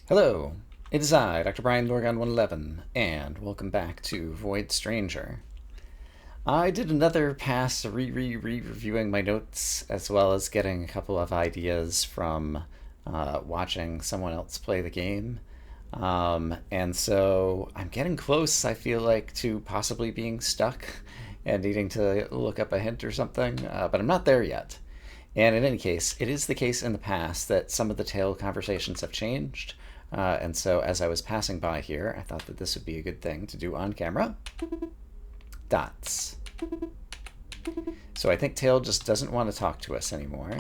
Hello, it is I, Dr. Brian Lorgon 111, and welcome back to Void Stranger. I did another pass reviewing my notes, as well as getting a couple of ideas from watching someone else play the game. And so I'm getting close, I feel like, to possibly being stuck and needing to look up a hint or something, but I'm not there yet. And in any case, it is the case in the past that some of the tale conversations have changed. And so as I was passing by here, I thought that this would be a good thing to do on camera. Dots. So I think Tail just doesn't want to talk to us anymore.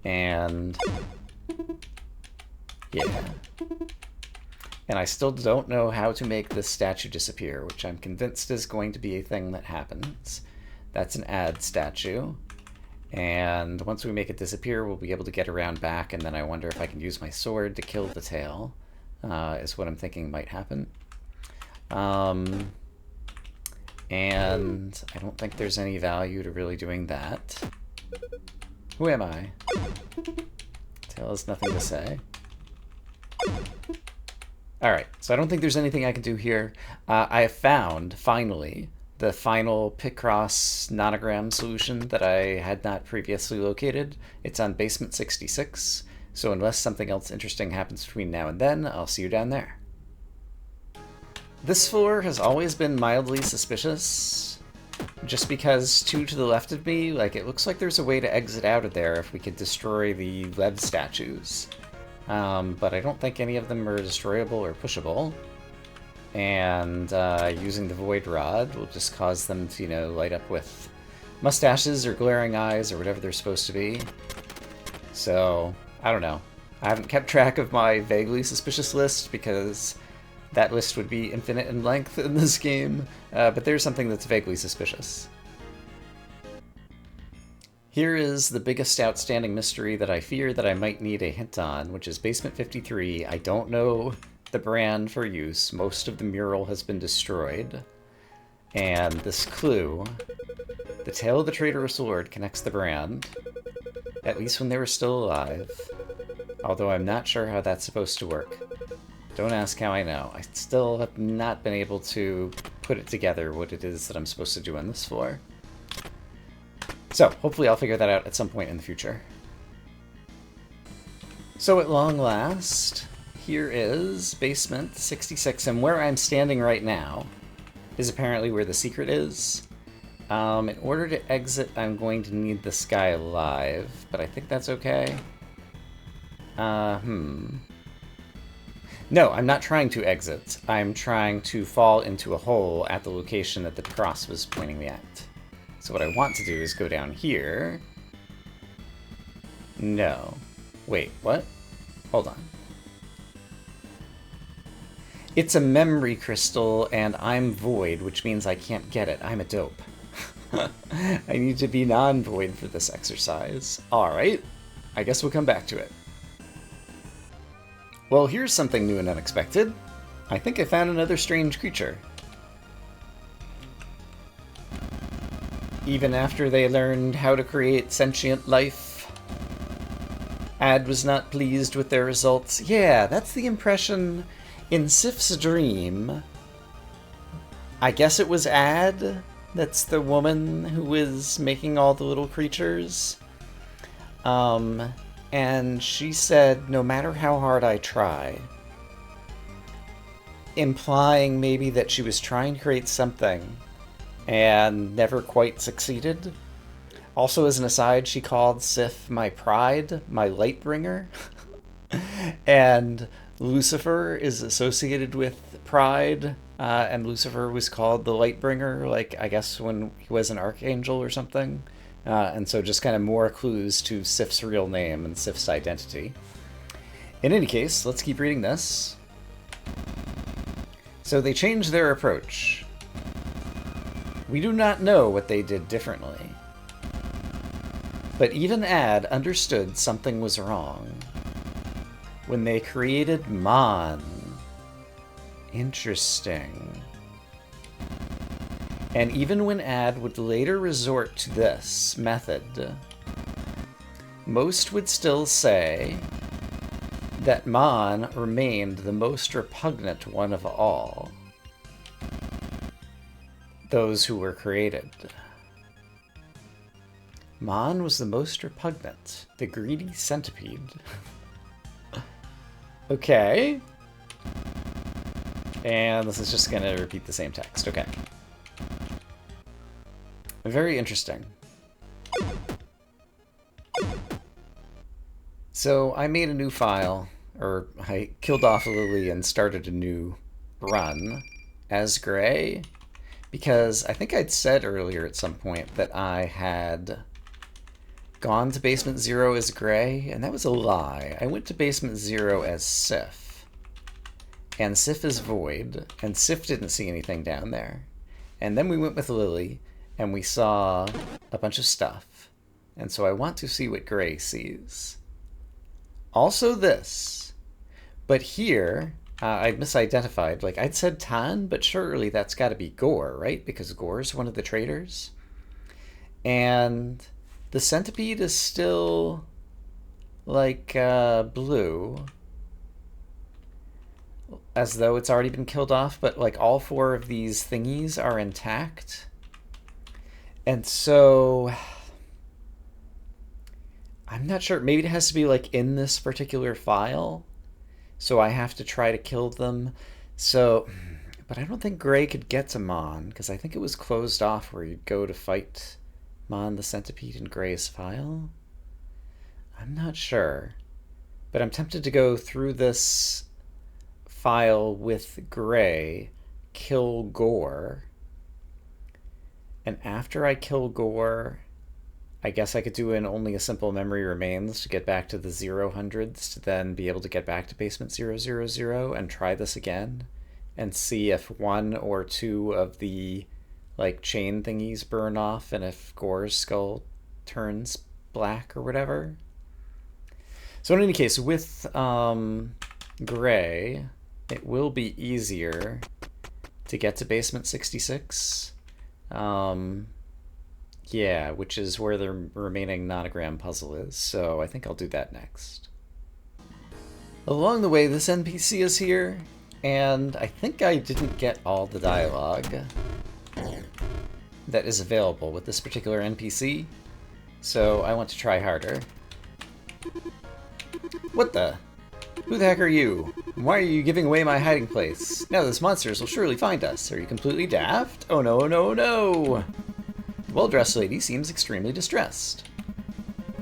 And yeah. And I still don't know how to make this statue disappear, which I'm convinced is going to be a thing that happens. That's an add statue. And once we make it disappear, we'll be able to get around back, and then I wonder if I can use my sword to kill the tail, is what I'm thinking might happen. And I don't think there's any value to really doing that. Who am I? Tail has nothing to say. Alright, so I don't think there's anything I can do here. I have found, finally, the final Picross nonogram solution that I had not previously located. It's on basement 66, so unless something else interesting happens between now and then, I'll see you down there. This floor has always been mildly suspicious, just because two to the left of me, like, it looks like there's a way to exit out of there if we could destroy the lead statues. But I don't think any of them are destroyable or pushable. And using the Void Rod will just cause them to, light up with mustaches or glaring eyes or whatever they're supposed to be. So, I don't know. I haven't kept track of my vaguely suspicious list because that list would be infinite in length in this game, but there's something that's vaguely suspicious. Here is the biggest outstanding mystery that I fear that I might need a hint on, which is Basement 53. I don't know the brand for use. Most of the mural has been destroyed. And this clue, the tail of the traitorous sword connects the brand, at least when they were still alive. Although I'm not sure how that's supposed to work. Don't ask how I know. I still have not been able to put it together what it is that I'm supposed to do on this floor. So, hopefully I'll figure that out at some point in the future. So at long last, here is basement 66, and where I'm standing right now is apparently where the secret is. In order to exit, I'm going to need this guy alive, but I think that's okay. No, I'm not trying to exit. I'm trying to fall into a hole at the location that the cross was pointing me at. So what I want to do is go down here. No. Wait, what? Hold on. It's a memory crystal, and I'm void, which means I can't get it. I'm a dope. I need to be non-void for this exercise. Alright, I guess we'll come back to it. Well, here's something new and unexpected. I think I found another strange creature. Even after they learned how to create sentient life, Ad was not pleased with their results. Yeah, that's the impression in Sif's dream. I guess it was Ad that's the woman who was making all the little creatures. And she said, no matter how hard I try, implying maybe that she was trying to create something and never quite succeeded. Also, as an aside, she called Sif my pride, my light bringer. And Lucifer is associated with pride, and Lucifer was called the light bringer, like, I guess when he was an archangel or something. And so just kind of more clues to Sif's real name and Sif's identity. In any case, let's keep reading this. So they changed their approach. We do not know what they did differently. But even Ad understood something was wrong when they created Mon. Interesting. And even when Ad would later resort to this method, most would still say that Mon remained the most repugnant one of all. Those who were created. Mon was the most repugnant. The greedy centipede. Okay. And this is just going to repeat the same text. Okay. Very interesting. So I made a new file, or I killed off Lily and started a new run as Gray, because I think I'd said earlier at some point that I had gone to Basement Zero as Gray, and that was a lie. I went to Basement Zero as Sif, and Sif is Void, and Sif didn't see anything down there. And then we went with Lily, and we saw a bunch of stuff, and so I want to see what Gray sees. Also this, but here, I'd misidentified. Like, I'd said Tan, but surely that's got to be Gore, right? Because Gore's one of the traitors. And the centipede is still, like, blue. As though it's already been killed off, but, like, all four of these thingies are intact. And so I'm not sure. Maybe it has to be, like, in this particular file. So I have to try to kill them. So, but I don't think Gray could get to Mon, because I think it was closed off where you'd go to fight Mon the centipede in Gray's file. I'm not sure. But I'm tempted to go through this file with Gray, kill Gore. And after I kill Gore, I guess I could do an only a simple memory remains to get back to the 000s to then be able to get back to Basement 000 and try this again and see if one or two of the, like, chain thingies burn off and if Gore's skull turns black or whatever. So in any case, with Gray, it will be easier to get to Basement 66. Yeah, which is where the remaining nonogram puzzle is, so I think I'll do that next. Along the way, this NPC is here, and I think I didn't get all the dialogue that is available with this particular NPC, so I want to try harder. What the? Who the heck are you? And why are you giving away my hiding place? Now those monsters will surely find us. Are you completely daft? Oh no, no, no! The well-dressed lady seems extremely distressed.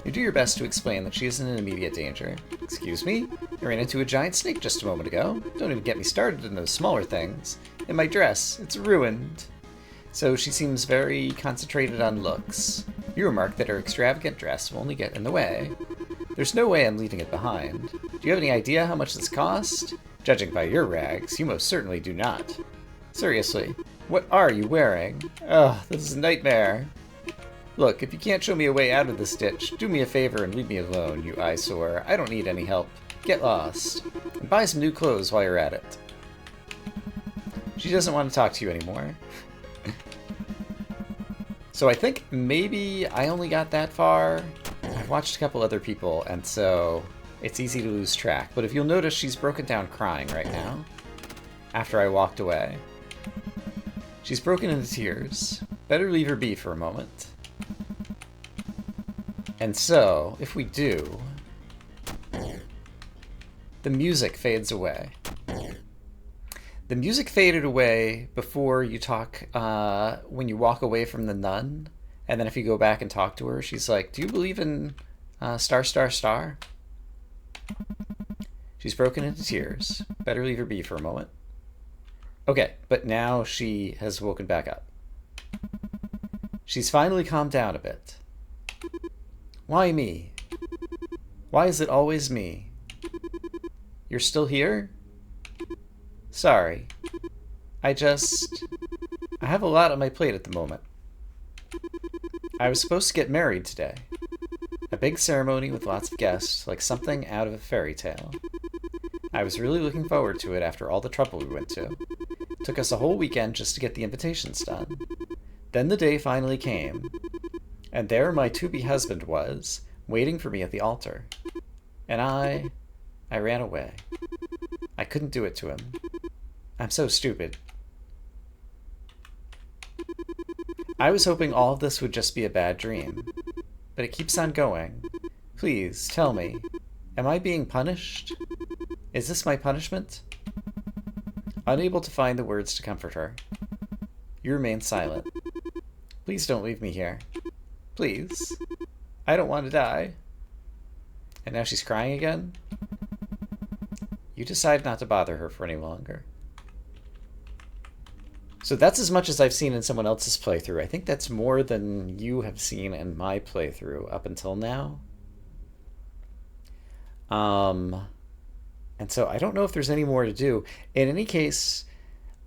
You do your best to explain that she isn't in immediate danger. Excuse me? I ran into a giant snake just a moment ago. Don't even get me started in those smaller things. And my dress, it's ruined. So she seems very concentrated on looks. You remark that her extravagant dress will only get in the way. There's no way I'm leaving it behind. Do you have any idea how much this cost? Judging by your rags, you most certainly do not. Seriously, what are you wearing? Ugh, this is a nightmare. Look, if you can't show me a way out of this ditch, do me a favor and leave me alone, you eyesore. I don't need any help. Get lost. And buy some new clothes while you're at it. She doesn't want to talk to you anymore. So I think maybe I only got that far. I've watched a couple other people, and so it's easy to lose track. But if you'll notice, she's broken down crying right now, after I walked away. She's broken into tears. Better leave her be for a moment. And so, if we do, the music fades away. The music faded away before you talk, when you walk away from the nun. And then if you go back and talk to her, she's like, do you believe in star, star, star? She's broken into tears. Better leave her be for a moment. Okay, but now she has woken back up. She's finally calmed down a bit. Why me? Why is it always me? You're still here? Sorry. I have a lot on my plate at the moment. I was supposed to get married today. A big ceremony with lots of guests, like something out of a fairy tale. I was really looking forward to it after all the trouble we went to. It took us a whole weekend just to get the invitations done. Then the day finally came, and there my to-be husband was, waiting for me at the altar. And I I ran away. I couldn't do it to him. I'm so stupid. I was hoping all of this would just be a bad dream, but it keeps on going. Please, tell me. Am I being punished? Is this my punishment? Unable to find the words to comfort her, you remain silent. Please don't leave me here. Please. I don't want to die. And now she's crying again? You decide not to bother her for any longer. So that's as much as I've seen in someone else's playthrough. I think that's more than you have seen in my playthrough up until now. And so I don't know if there's any more to do. In any case,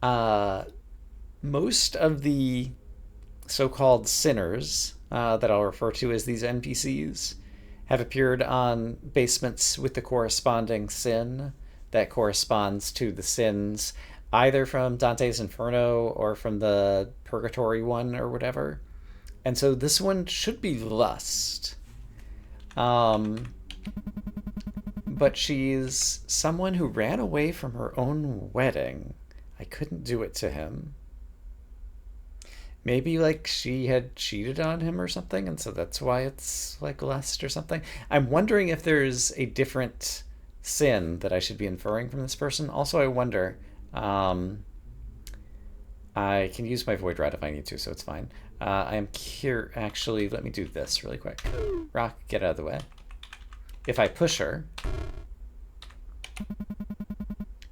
most of the so-called sinners that I'll refer to as these NPCs have appeared on basements with the corresponding sin that corresponds to the sins either from Dante's Inferno or from the Purgatory one or whatever. And so this one should be lust. But she's someone who ran away from her own wedding. I couldn't do it to him. Maybe, like, she had cheated on him or something, and so that's why it's, like, lust or something. I'm wondering if there's a different sin that I should be inferring from this person. Also, I wonder... I can use my void rod if I need to, so it's fine. I am here... Actually, let me do this really quick. Rock, get out of the way. If I push her...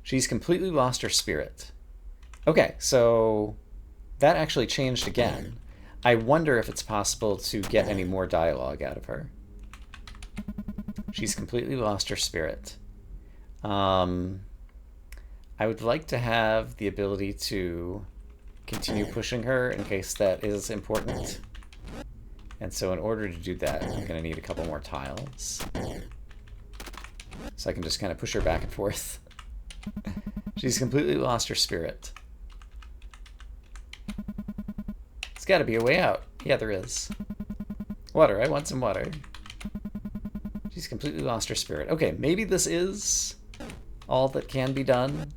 She's completely lost her spirit. Okay, so... That actually changed again. I wonder if it's possible to get any more dialogue out of her. She's completely lost her spirit. I would like to have the ability to continue pushing her in case that is important. And so in order to do that, I'm going to need a couple more tiles. So I can just kind of push her back and forth. She's completely lost her spirit. There's got to be a way out. Yeah, there is. Water. I want some water. She's completely lost her spirit. Okay, maybe this is all that can be done.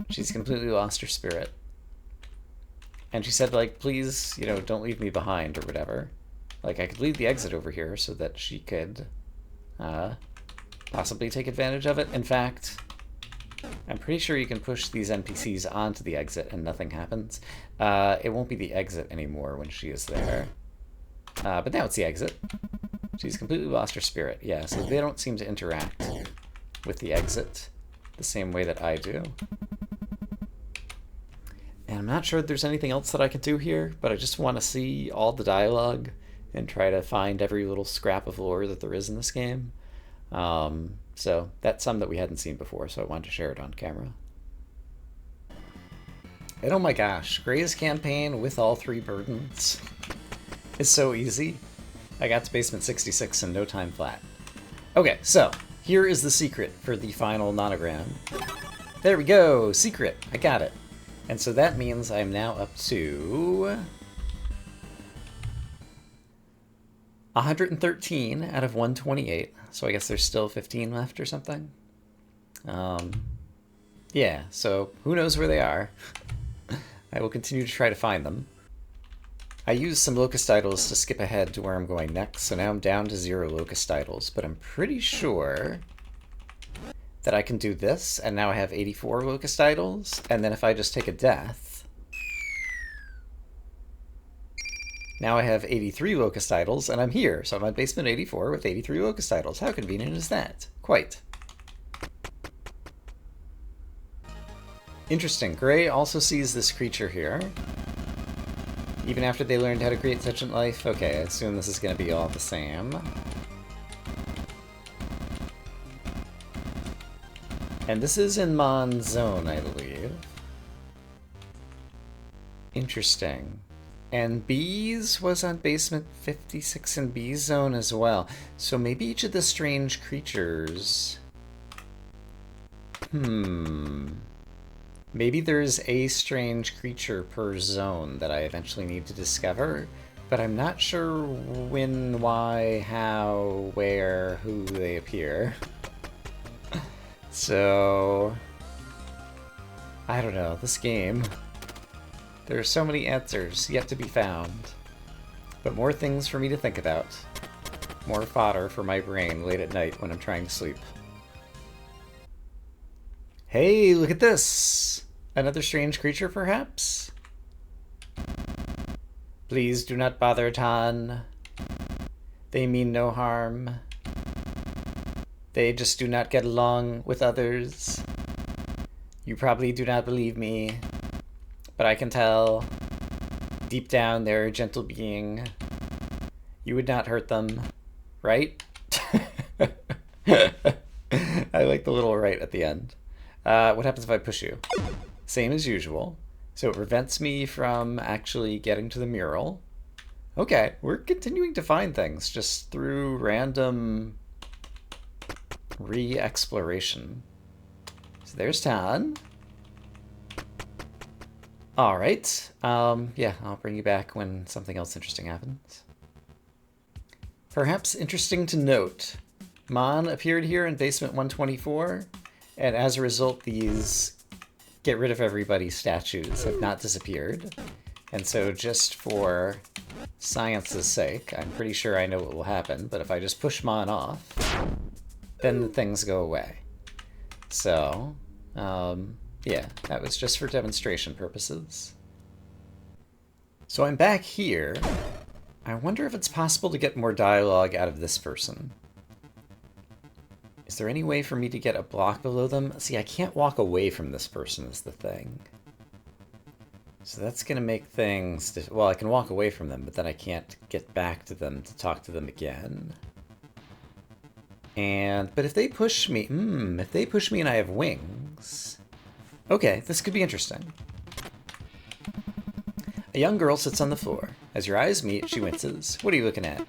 She's completely lost her spirit. And she said, like, please, you know, don't leave me behind or whatever. Like, I could leave the exit over here so that she could possibly take advantage of it. In fact, I'm pretty sure you can push these NPCs onto the exit and nothing happens. It won't be the exit anymore when she is there. But now it's the exit. She's completely lost her spirit. Yeah, so they don't seem to interact with the exit the same way that I do. And I'm not sure if there's anything else that I can do here, but I just want to see all the dialogue and try to find every little scrap of lore that there is in this game. So that's some that we hadn't seen before, so I wanted to share it on camera. And oh my gosh, Gray's campaign with all 3 burdens is so easy. I got to basement 66 in no time flat. Okay, so here is the secret for the final nonogram. There we go, secret, I got it. And so that means I'm now up to 113 out of 128. So I guess there's still 15 left or something. Yeah, so who knows where they are. I will continue to try to find them. I used some locust titles to skip ahead to where I'm going next, so now I'm down to 0 locust titles, but I'm pretty sure that I can do this, and now I have 84 locust titles, and then if I just take a death, now I have 83 locust titles, and I'm here, so I'm at basement 84 with 83 locust titles. How convenient is that? Quite. Interesting. Gray also sees this creature here. Even after they learned how to create sentient life? Okay, I assume this is going to be all the same. And this is in Mon Zone, I believe. Interesting. And Bees was on basement 56 in Bees Zone as well. So maybe each of the strange creatures... Maybe there's a strange creature per zone that I eventually need to discover. but I'm not sure when, why, how, where, who they appear. So, I don't know, this game. There are so many answers yet to be found, but more things for me to think about. More fodder for my brain late at night when I'm trying to sleep. Hey, look at this! Another strange creature, perhaps? Please do not bother, Tan. They mean no harm. They just do not get along with others. You probably do not believe me, but I can tell. Deep down, they're a gentle being. You would not hurt them, right? I like the little right at the end. What happens if I push you? Same as usual. So it prevents me from actually getting to the mural. Okay, we're continuing to find things just through random re-exploration. So there's Tan. Alright. Yeah, I'll bring you back when something else interesting happens. Perhaps interesting to note, Mon appeared here in basement 124, and as a result, these get rid of everybody statues have not disappeared. And so just for science's sake, I'm pretty sure I know what will happen, but if I just push Mon off, then the things go away. So, yeah, that was just for demonstration purposes. So I'm back here. I wonder if it's possible to get more dialogue out of this person. Is there any way for me to get a block below them? See, I can't walk away from this person is the thing. So that's going to make things... Well, I can walk away from them, but then I can't get back to them to talk to them again. But if they push me... if they push me and I have wings... Okay, this could be interesting. A young girl sits on the floor. As your eyes meet, she winces. What are you looking at?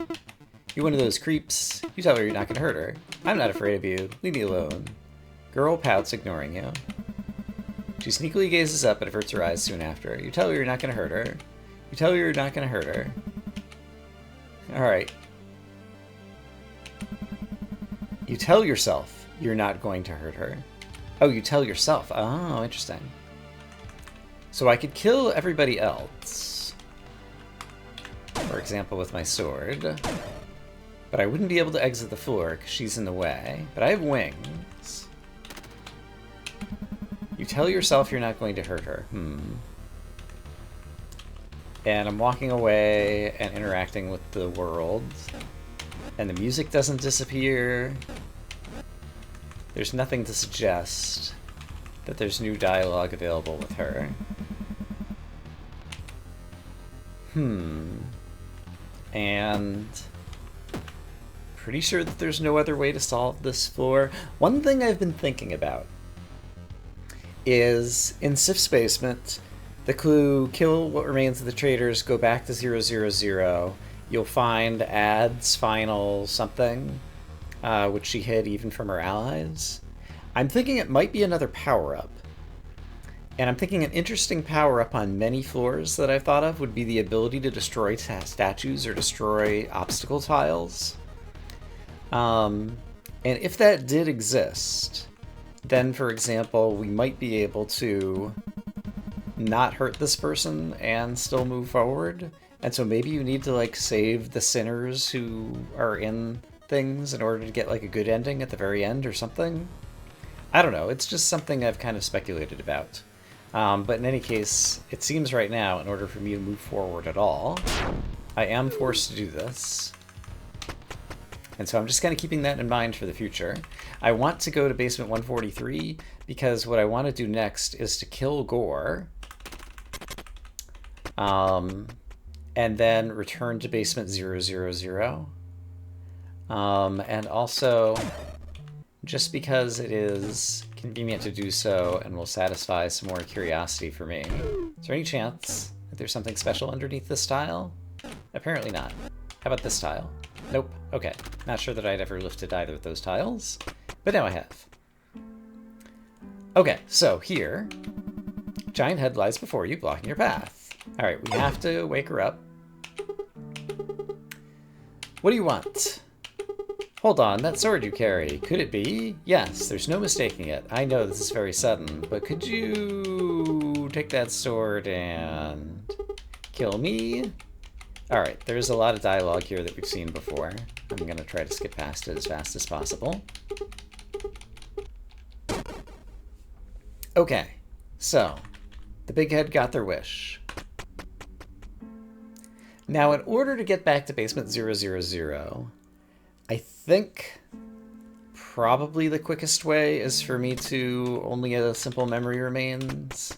You're one of those creeps. You tell her you're not going to hurt her. I'm not afraid of you. Leave me alone. Girl pouts, ignoring you. She sneakily gazes up but averts her eyes soon after. You tell her you're not going to hurt her. You tell her you're not going to hurt her. Alright. You tell yourself you're not going to hurt her. Oh, you tell yourself. Oh, interesting. So I could kill everybody else. For example, with my sword. But I wouldn't be able to exit the floor because she's in the way. But I have wings. You tell yourself you're not going to hurt her. And I'm walking away and interacting with the world. And the music doesn't disappear. There's nothing to suggest that there's new dialogue available with her. And pretty sure that there's no other way to solve this floor. One thing I've been thinking about is in Sif's basement, the clue, kill what remains of the traitors, go back to 000. You'll find ads, final, something, which she hid even from her allies. I'm thinking it might be another power-up. And I'm thinking an interesting power-up on many floors that I've thought of would be the ability to destroy statues or destroy obstacle tiles. And if that did exist, then, for example, we might be able to not hurt this person and still move forward. And so maybe you need to, like, save the sinners who are in things in order to get, like, a good ending at the very end or something. I don't know. It's just something I've kind of speculated about. But in any case, it seems right now, in order for me to move forward at all, I am forced to do this. And so I'm just kind of keeping that in mind for the future. I want to go to basement 143 because what I want to do next is to kill Gore. And then return to basement 000. And also, just because it is convenient to do so and will satisfy some more curiosity for me. Is there any chance that there's something special underneath this tile? Apparently not. How about this tile? Nope. Okay. Not sure that I'd ever lifted either of those tiles, but now I have. Okay, so here, giant head lies before you, blocking your path. Alright, we have to wake her up. What do you want? Hold on, that sword you carry, could it be? Yes, there's no mistaking it. I know this is very sudden, but could you take that sword and kill me? Alright, there's a lot of dialogue here that we've seen before. I'm gonna try to skip past it as fast as possible. Okay, so the big head got their wish. Now, in order to get back to basement 000, I think probably the quickest way is for me to only a simple memory remains.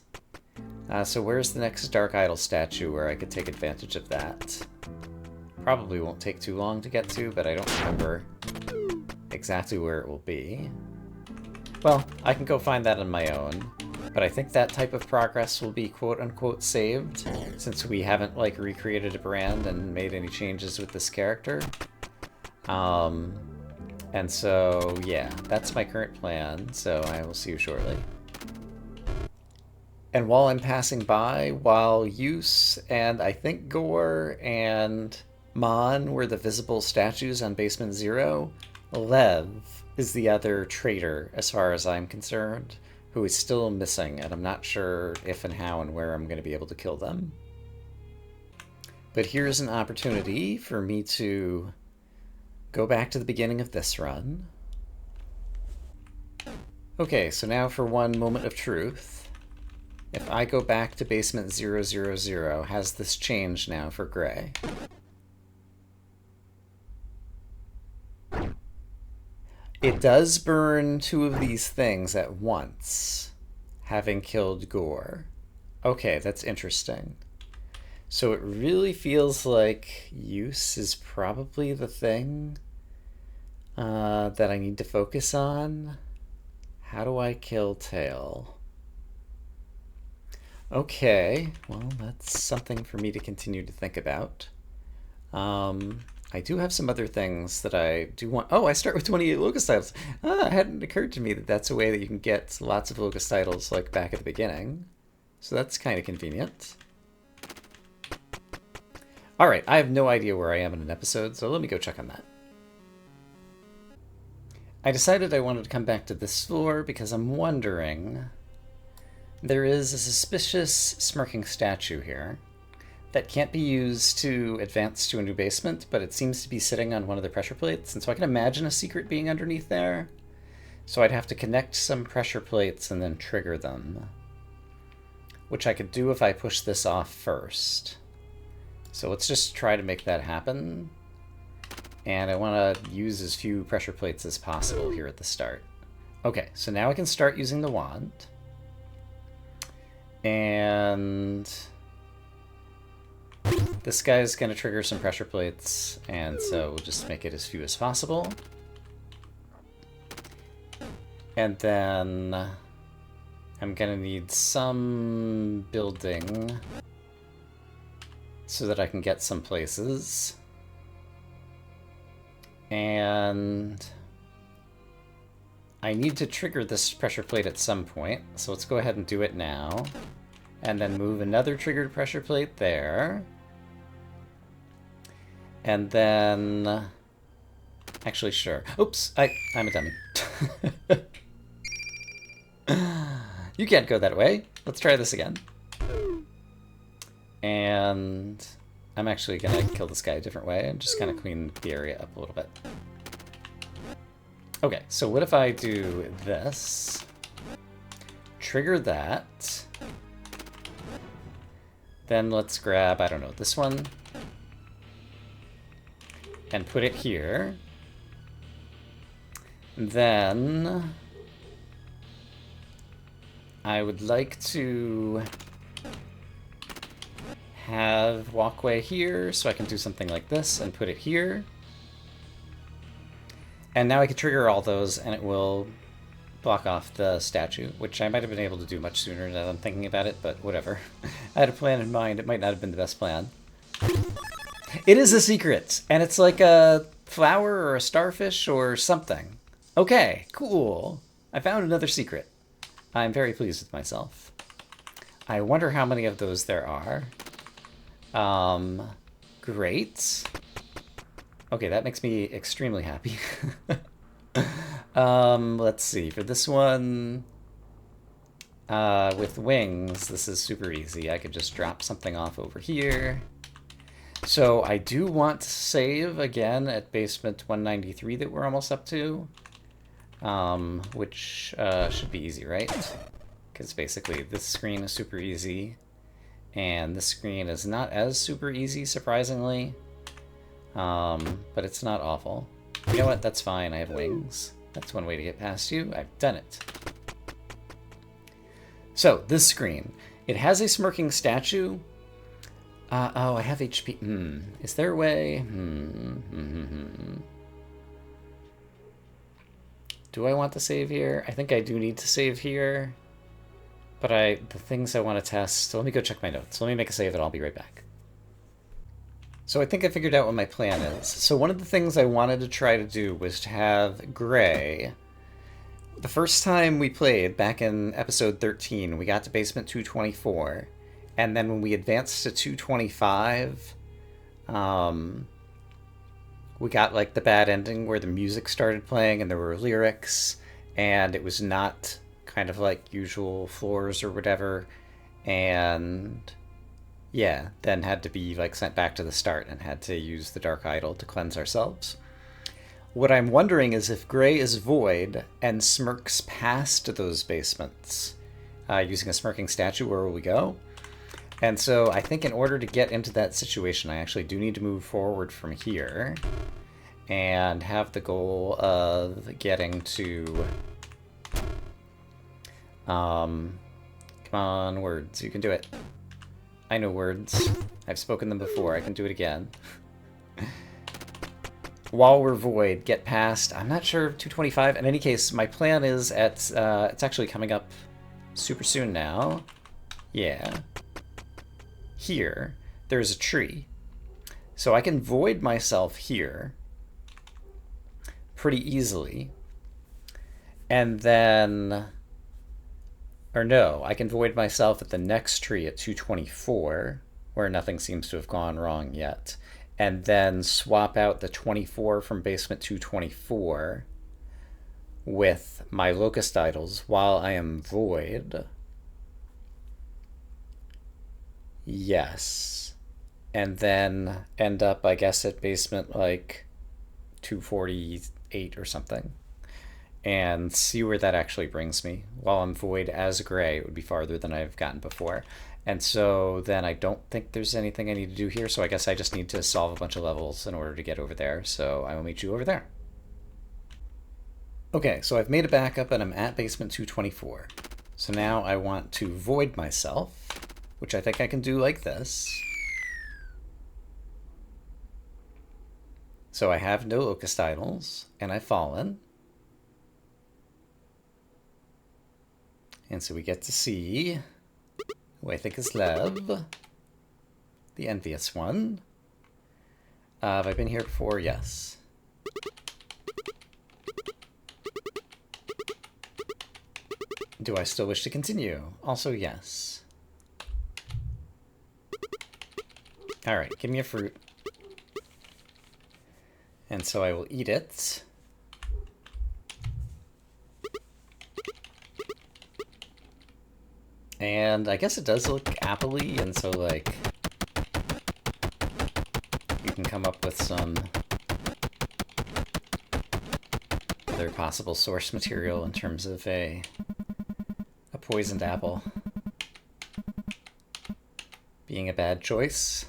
So where's the next Dark Idol statue where I could take advantage of that? Probably won't take too long to get to, but I don't remember exactly where it will be. Well, I can go find that on my own, but I think that type of progress will be quote-unquote saved, since we haven't, like, recreated a brand and made any changes with this character. And so, yeah, that's my current plan, so I will see you shortly. And while I'm passing by, while Use and I think Gore and Mon were the visible statues on Basement 0, Lev is the other traitor, as far as I'm concerned, who is still missing, and I'm not sure if and how and where I'm going to be able to kill them. But here's an opportunity for me to go back to the beginning of this run. Okay, so now for one moment of truth. If I go back to basement 000, has this changed now for Gray? It does burn two of these things at once, having killed Gore. Okay, that's interesting. So it really feels like Use is probably the thing that I need to focus on. How do I kill Tail? Okay, well, that's something for me to continue to think about. I do have some other things that I do want. Oh, I start with 28 locust titles. It hadn't occurred to me that that's a way that you can get lots of locust titles like back at the beginning. So that's kind of convenient. All right, I have no idea where I am in an episode, so let me go check on that. I decided I wanted to come back to this floor because I'm wondering... There is a suspicious smirking statue here that can't be used to advance to a new basement, but it seems to be sitting on one of the pressure plates, and so I can imagine a secret being underneath there. So I'd have to connect some pressure plates and then trigger them, which I could do if I push this off first. So let's just try to make that happen. And I want to use as few pressure plates as possible here at the start. Okay, so now I can start using the wand. And this guy's going to trigger some pressure plates, and so we'll just make it as few as possible. And then I'm going to need some building so that I can get some places. And I need to trigger this pressure plate at some point, so let's go ahead and do it now. And then move another triggered pressure plate there. And then... Actually, sure. Oops, I'm a dummy. You can't go that way. Let's try this again. And I'm actually gonna kill this guy a different way and just kind of clean the area up a little bit. Okay, so what if I do this? Trigger that. Then let's grab, I don't know, this one. And put it here. Then I would like to have walkway here, so I can do something like this and put it here. And now I can trigger all those, and it will block off the statue, which I might have been able to do much sooner now that I'm thinking about it, but whatever. I had a plan in mind. It might not have been the best plan. It is a secret, and it's like a flower or a starfish or something. Okay, cool. I found another secret. I'm very pleased with myself. I wonder how many of those there are. Great. Okay, that makes me extremely happy. Let's see. For this one, with wings, this is super easy. I could just drop something off over here. So I do want to save again at basement 193 that we're almost up to, which should be easy, right? Because basically this screen is super easy, and this screen is not as super easy, surprisingly, but it's not awful. You know what? That's fine. I have wings. That's one way to get past you. I've done it. So, this screen. It has a smirking statue. Oh, I have HP. Is there a way? Do I want to save here? I think I do need to save here. But the things I want to test... So let me go check my notes. Let me make a save and I'll be right back. So I think I figured out what my plan is. So one of the things I wanted to try to do was to have Gray. The first time we played, back in episode 13, we got to basement 224. And then when we advanced to 225, we got like the bad ending where the music started playing and there were lyrics. And it was not kind of like usual floors or whatever. And... yeah, then had to be like sent back to the start and had to use the Dark Idol to cleanse ourselves. What I'm wondering is if Gray is void and smirks past those basements using a smirking statue, where will we go? And so I think in order to get into that situation, I actually do need to move forward from here and have the goal of getting to... come on, words, you can do it. I know words. I've spoken them before. I can do it again. While we're void, get past... I'm not sure, 225. In any case, my plan is at... it's actually coming up super soon now. Yeah. Here, there's a tree. So I can void myself here pretty easily. And then... or no, I can void myself at the next tree at 224, where nothing seems to have gone wrong yet, and then swap out the 24 from basement 224 with my locust idols while I am void. Yes. And then end up, I guess, at basement like 248 or something. And see where that actually brings me. While I'm void as Gray, it would be farther than I've gotten before. And so then I don't think there's anything I need to do here, so I guess I just need to solve a bunch of levels in order to get over there. So I will meet you over there. Okay, so I've made a backup and I'm at basement 224. So now I want to void myself, which I think I can do like this. So I have no locust idols, and I've fallen. And so we get to see who I think is Lev, the envious one. Have I been here before? Yes. Do I still wish to continue? Also, yes. Alright, give me a fruit. And so I will eat it. And I guess it does look apple-y, and so, like, you can come up with some other possible source material in terms of a poisoned apple being a bad choice.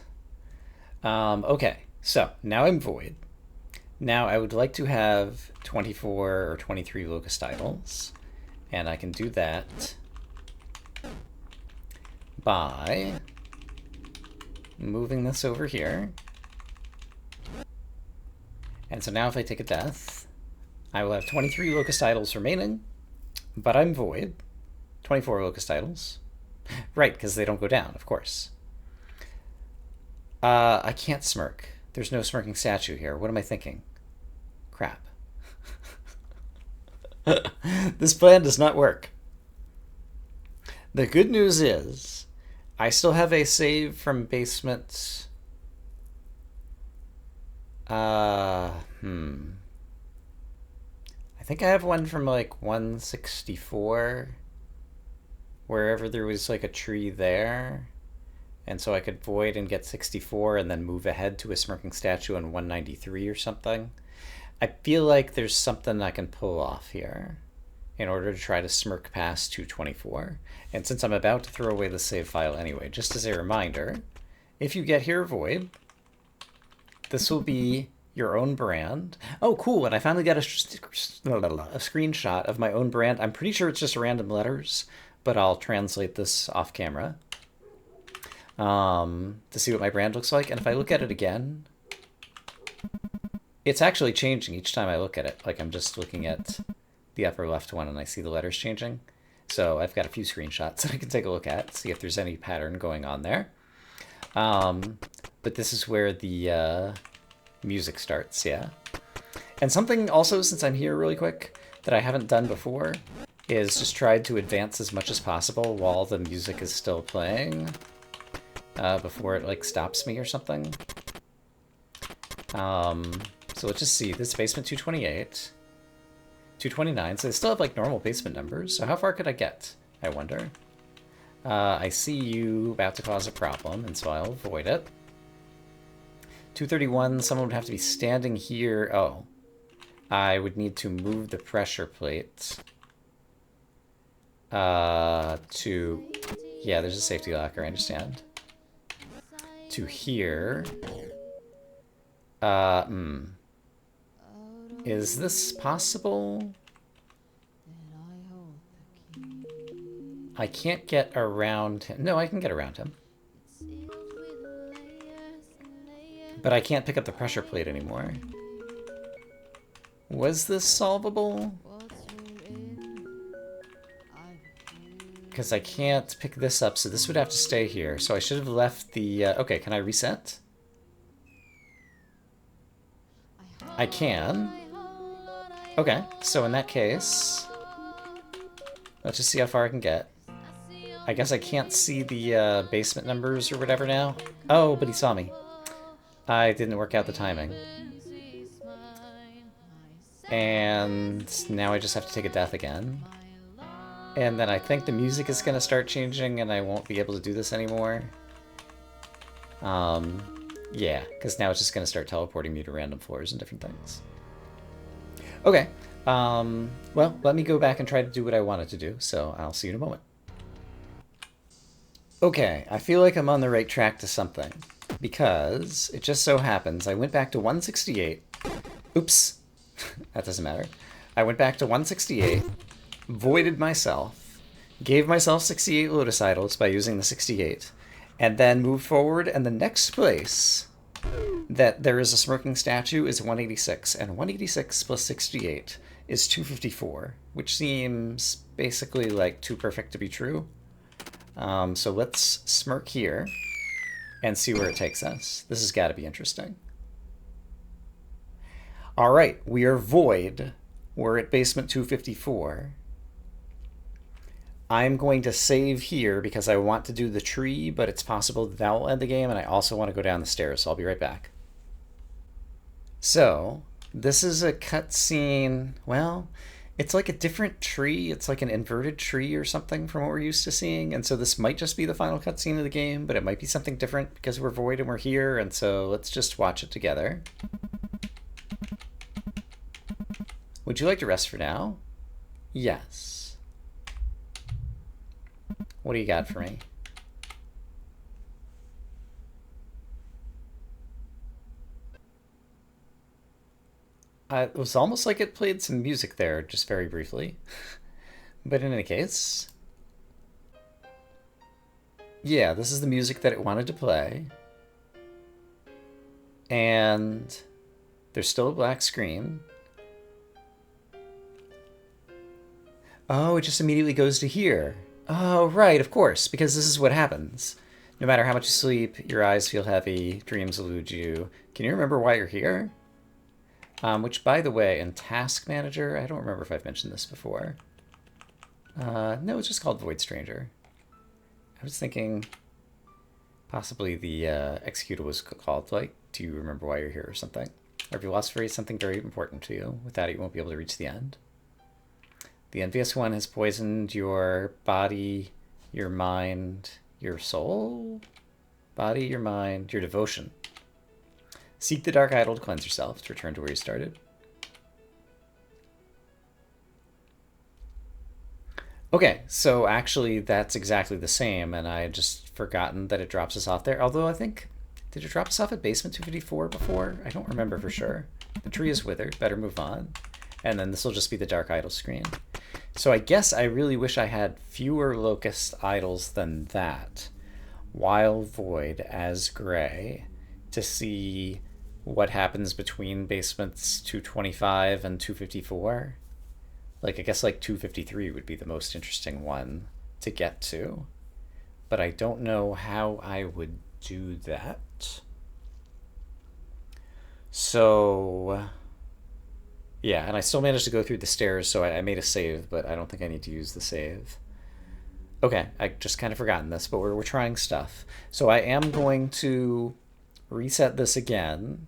Okay, so now I'm void. Now I would like to have 24 or 23 locust idols, and I can do that by moving this over here. And so now if I take a death, I will have 23 locust idols remaining, but I'm void. 24 locust idols. Right, because they don't go down, of course. I can't smirk. There's no smirking statue here. What am I thinking? Crap. This plan does not work. The good news is I still have a save from basement Uh, hmm. I think I have one from like 164, wherever there was like a tree there. And so I could void and get 64 and then move ahead to a smirking statue on 193 or something. I feel like there's something I can pull off here in order to try to smirk past 224. And since I'm about to throw away the save file anyway, just as a reminder, if you get here void, this will be your own brand. Oh, cool. And I finally got a screenshot of my own brand. I'm pretty sure it's just random letters, but I'll translate this off camera to see what my brand looks like. And if I look at it again, it's actually changing each time I look at it. Like I'm just looking at the upper left one and I see the letters changing. So I've got a few screenshots that I can take a look at, see if there's any pattern going on there. But this is where the music starts, yeah. And something also, since I'm here really quick, that I haven't done before is just tried to advance as much as possible while the music is still playing before it like stops me or something. So let's just see, this is basement 228, 229, so they still have like normal basement numbers, so how far could I get, I wonder? I see you about to cause a problem, and so I'll avoid it. 231, someone would have to be standing here. Oh, I would need to move the pressure plate to, yeah, there's a safety locker, I understand. To here. Is this possible? I can't get around him. No, I can get around him. But I can't pick up the pressure plate anymore. Was this solvable? Because I can't pick this up, so this would have to stay here. So I should have left the... okay, can I reset? I can. Okay, so in that case, let's just see how far I can get. I guess I can't see the basement numbers or whatever now. Oh, but he saw me. I didn't work out the timing. And now I just have to take a death again. And then I think the music is going to start changing and I won't be able to do this anymore. Yeah, because now it's just going to start teleporting me to random floors and different things. Okay, well, let me go back and try to do what I wanted to do, so I'll see you in a moment. Okay, I feel like I'm on the right track to something, because it just so happens I went back to 168. Oops, that doesn't matter. I went back to 168, voided myself, gave myself 68 Lotus Idols by using the 68, and then moved forward, and the next place that there is a smirking statue is 186, and 186 plus 68 is 254, which seems basically like too perfect to be true. So let's smirk here and see where it takes us. This has got to be interesting. All right, we are void. We're at basement 254. I'm going to save here because I want to do the tree, but it's possible that will end the game, and I also want to go down the stairs, so I'll be right back. So, this is a cutscene. Well, it's like a different tree. It's like an inverted tree or something from what we're used to seeing, and so this might just be the final cutscene of the game, but it might be something different because we're void and we're here, and so let's just watch it together. Would you like to rest for now? Yes. What do you got for me? It was almost like it played some music there, just very briefly. But in any case... yeah, this is the music that it wanted to play. And there's still a black screen. Oh, it just immediately goes to here. Oh, right, of course, because this is what happens. No matter how much you sleep, your eyes feel heavy, dreams elude you. Can you remember why you're here? Which, by the way, in Task Manager, I don't remember if I've mentioned this before. No, it's just called Void Stranger. I was thinking possibly the executable was called, like, do you remember why you're here or something? Every philosophy is something very important to you. Without it, you won't be able to reach the end. The envious one has poisoned your body, your mind, your soul? Body, your mind, your devotion. Seek the dark idol to cleanse yourself, to return to where you started. Okay, so actually that's exactly the same, and I had just forgotten that it drops us off there. Although I think, did it drop us off at basement 254 before? I don't remember for sure. The tree is withered, better move on. And then this will just be the dark idol screen. So I guess I really wish I had fewer locust idols than that. While void as gray to see what happens between basements 225 and 254. Like, I guess like 253 would be the most interesting one to get to. But I don't know how I would do that. So, yeah, and I still managed to go through the stairs, so I made a save, but I don't think I need to use the save. Okay, I just kind of forgotten this, but we're trying stuff. So I am going to reset this again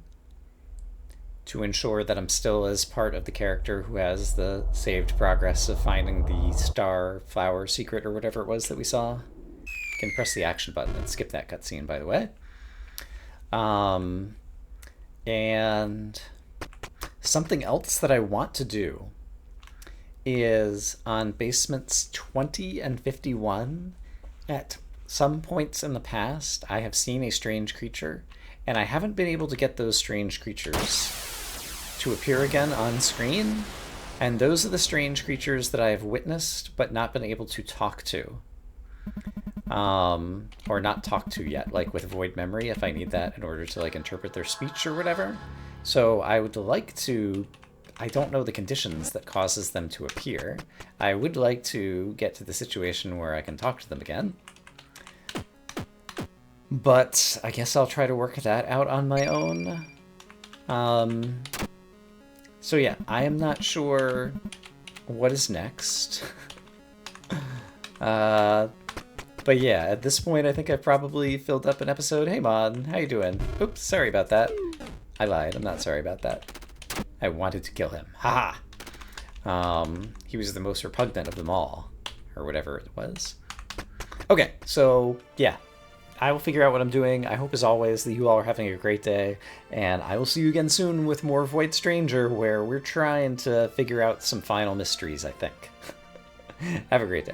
to ensure that I'm still as part of the character who has the saved progress of finding the star flower secret or whatever it was that we saw. You can press the action button and skip that cutscene, by the way. And something else that I want to do is on basements 20 and 51. At some points in the past, I have seen a strange creature, and I haven't been able to get those strange creatures to appear again on screen. And those are the strange creatures that I have witnessed but not been able to talk to. Or not talk to yet, like with void memory, if I need that in order to like interpret their speech or whatever. So I would like to, I don't know the conditions that causes them to appear. I would like to get to the situation where I can talk to them again. But I guess I'll try to work that out on my own. So yeah, I am not sure what is next. But yeah, at this point, I think I've probably filled up an episode. Hey, Mon, how you doing? Oops, sorry about that. I lied. I'm not sorry about that. I wanted to kill him. Haha! He was the most repugnant of them all. Or whatever it was. Okay, so yeah. I will figure out what I'm doing. I hope, as always, that you all are having a great day. And I will see you again soon with more Void Stranger, where we're trying to figure out some final mysteries, I think. Have a great day.